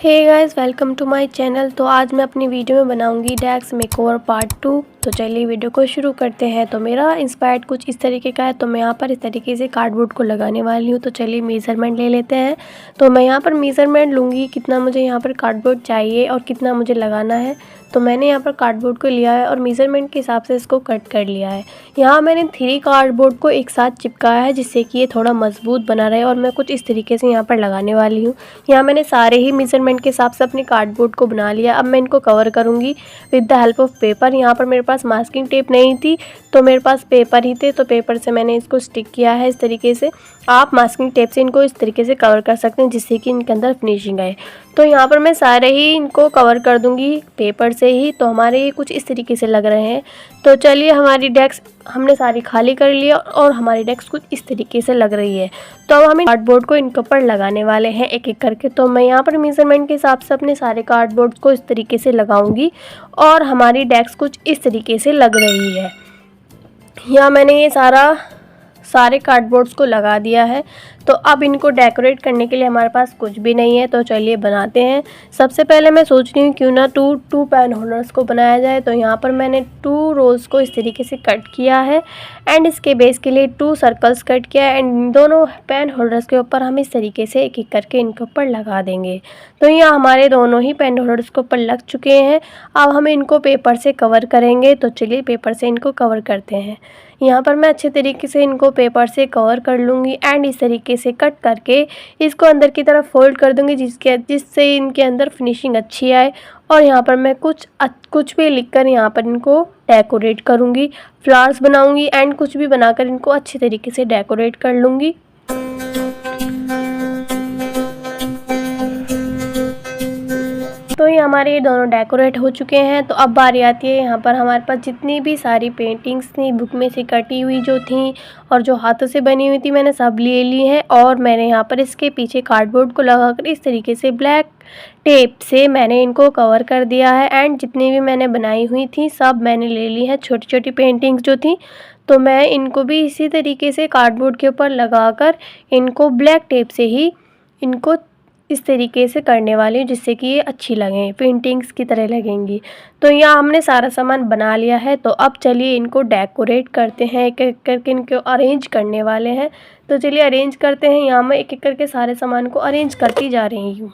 Hey guys, welcome to my channel. तो आज मैं अपनी वीडियो में बनाऊंगी डेस्क मेकओवर पार्ट 2। तो चलिए वीडियो को शुरू करते हैं। तो मेरा इंस्पायर्ड कुछ इस तरीके का है। तो मैं यहाँ पर इस तरीके से कार्डबोर्ड को लगाने वाली हूँ। तो चलिए मेज़रमेंट ले लेते हैं। तो मैं यहाँ पर मेज़रमेंट लूँगी कितना मुझे यहाँ पर कार्डबोर्ड चाहिए और कितना मुझे लगाना है। तो मैंने यहाँ पर कार्डबोर्ड को लिया है और मेज़रमेंट के हिसाब से इसको कट कर लिया है। यहाँ मैंने 3 कार्डबोर्ड को एक साथ चिपकाया है जिससे कि ये थोड़ा मजबूत बना रहे और मैं कुछ इस तरीके से यहाँ पर लगाने वाली हूँ। यहाँ मैंने सारे ही मेज़रमेंट के हिसाब से अपने कार्डबोर्ड को बना लिया। अब मैं इनको कवर करूँगी with the help of paper. यहाँ पर मेरे पास मास्किंग टेप नहीं थी तो मेरे पास पेपर ही थे, तो पेपर से मैंने इसको स्टिक किया है इस तरीके से। आप मास्किंग टेप से इनको इस तरीके से कवर कर सकते हैं जिससे कि इनके अंदर फिनिशिंग आए। तो यहाँ पर मैं सारे ही इनको कवर कर दूँगी पेपर से ही। तो हमारे ये कुछ इस तरीके से लग रहे हैं। तो चलिए हमारी डेस्क हमने सारी खाली कर लिया और हमारी डेस्क कुछ इस तरीके से लग रही है। तो अब हमें कार्डबोर्ड को इनके ऊपर लगाने वाले हैं एक एक करके। तो मैं यहाँ पर मेज़रमेंट के हिसाब से अपने सारे कार्डबोर्ड को इस तरीके से लगाऊंगी और हमारी डेस्क कुछ इस तरीके से लग रही है। यहाँ मैंने ये सारे कार्डबोर्ड्स को लगा दिया है। तो अब इनको डेकोरेट करने के लिए हमारे पास कुछ भी नहीं है। तो चलिए बनाते हैं। सबसे पहले मैं सोच रही हूँ क्यों ना टू पेन होल्डर्स को बनाया जाए। तो यहाँ पर मैंने 2 रोज़ को इस तरीके से कट किया है एंड इसके बेस के लिए 2 सर्कल्स कट किया है। एंड दोनों पेन होल्डर्स के ऊपर हम इस तरीके से एक एक करके इनके ऊपर लगा देंगे। तो यहाँ हमारे दोनों ही पेन होल्डर्स के ऊपर लग चुके हैं। अब हम इनको पेपर से कवर करेंगे। तो चलिए पेपर से इनको कवर करते हैं। यहाँ पर मैं अच्छे तरीके से इनको पेपर से कवर कर लूँगी एंड इस तरीके से कट करके इसको अंदर की तरफ फोल्ड कर दूँगी जिससे इनके अंदर फिनिशिंग अच्छी आए। और यहाँ पर मैं कुछ भी लिखकर यहाँ पर इनको डेकोरेट करूँगी, फ्लावर्स बनाऊँगी एंड कुछ भी बनाकर इनको अच्छी तरीके से डेकोरेट कर लूँगी। तो ये हमारे दोनों डेकोरेट हो चुके हैं। तो अब बारी आती है यहाँ पर हमारे पास जितनी भी सारी पेंटिंग्स थी बुक में से कटी हुई जो थी और जो हाथों से बनी हुई थी मैंने सब ले ली है। और मैंने यहाँ पर इसके पीछे कार्डबोर्ड को लगाकर इस तरीके से ब्लैक टेप से मैंने इनको कवर कर दिया है। एंड जितनी भी मैंने बनाई हुई थी सब मैंने ले ली है, छोटी छोटी पेंटिंग्स जो थी। तो मैं इनको भी इसी तरीके से कार्डबोर्ड के ऊपर लगाकर इनको ब्लैक टेप से ही इनको इस तरीके से करने वाली हूँ जिससे कि ये अच्छी लगें, पेंटिंग्स की तरह लगेंगी। तो यहाँ हमने सारा सामान बना लिया है। तो अब चलिए इनको डेकोरेट करते हैं, एक एक करके इनको अरेंज करने वाले हैं। तो चलिए अरेंज करते हैं। यहाँ मैं एक एक करके सारे सामान को अरेंज करती जा रही हूँ।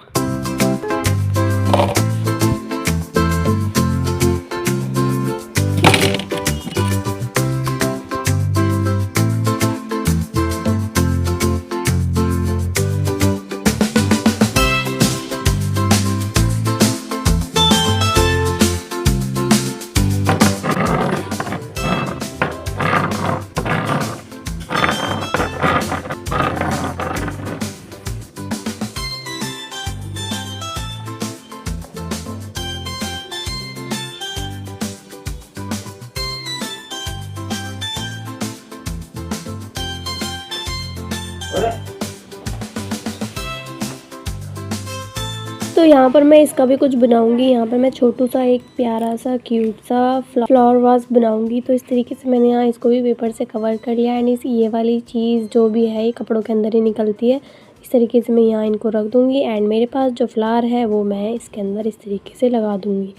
तो यहाँ पर मैं इसका भी कुछ बनाऊंगी। यहाँ पर मैं छोटू सा एक प्यारा सा क्यूट सा फ्लावर वास बनाऊंगी। तो इस तरीके से मैंने यहाँ इसको भी पेपर से कवर कर लिया एंड ये वाली चीज़ जो भी है ये कपड़ों के अंदर ही निकलती है। इस तरीके से मैं यहाँ इनको रख दूँगी एंड मेरे पास जो फ्लावर है वो मैं इसके अंदर इस तरीके से लगा दूँगी।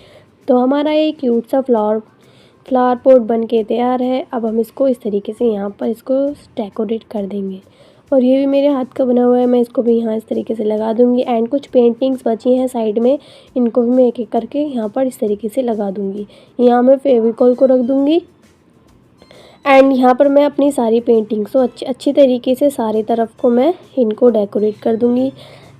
तो हमारा ये क्यूट सा फ्लावर पॉट बन के तैयार है। अब हम इसको इस तरीके से यहाँ पर इसको डेकोरेट कर देंगे। और ये भी मेरे हाथ का बना हुआ है, मैं इसको भी यहाँ इस तरीके से लगा दूँगी। एंड कुछ पेंटिंग्स बची हैं साइड में, इनको भी मैं एक एक करके यहाँ पर इस तरीके से लगा दूँगी। यहाँ मैं फेविकॉल को रख दूँगी एंड यहाँ पर मैं अपनी सारी पेंटिंग्स को अच्छी तरीके से सारी तरफ को मैं इनको डेकोरेट कर दूँगी।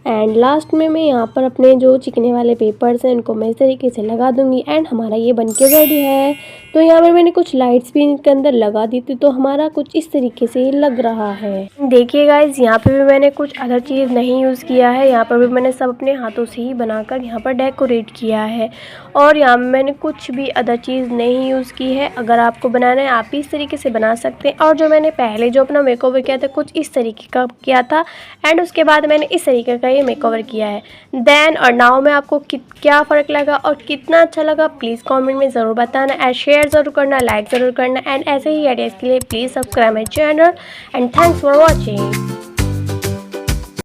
एंड लास्ट में मैं यहाँ पर अपने जो चिकने वाले पेपर्स हैं इनको मैं इस तरीके से लगा दूँगी एंड हमारा ये बनके रेडी है। तो यहाँ पर मैंने कुछ लाइट्स भी इनके अंदर लगा दी थी तो हमारा कुछ इस तरीके से लग रहा है। देखिए गाइज, यहाँ पे भी मैंने कुछ अदर चीज़ नहीं यूज़ किया है। यहाँ पर भी मैंने सब अपने हाथों से ही बनाकर यहाँ पर डेकोरेट किया है और यहाँ मैंने कुछ भी अदर चीज़ नहीं यूज़ की है। अगर आपको बनाना है आप भी इस तरीके से बना सकते हैं। और जो मैंने पहले जो अपना मेकओवर किया था कुछ इस तरीके का किया था एंड उसके बाद मैंने इस तरीके का ये मेकओवर किया है। देन और नाउ में आपको क्या फ़र्क लगा और कितना अच्छा लगा प्लीज़ कमेंट में ज़रूर बताना एंड शेयर ज़रूर करना, लाइक ज़रूर करना एंड ऐसे ही आइडियाज़ के लिए please subscribe my channel and thanks for watching.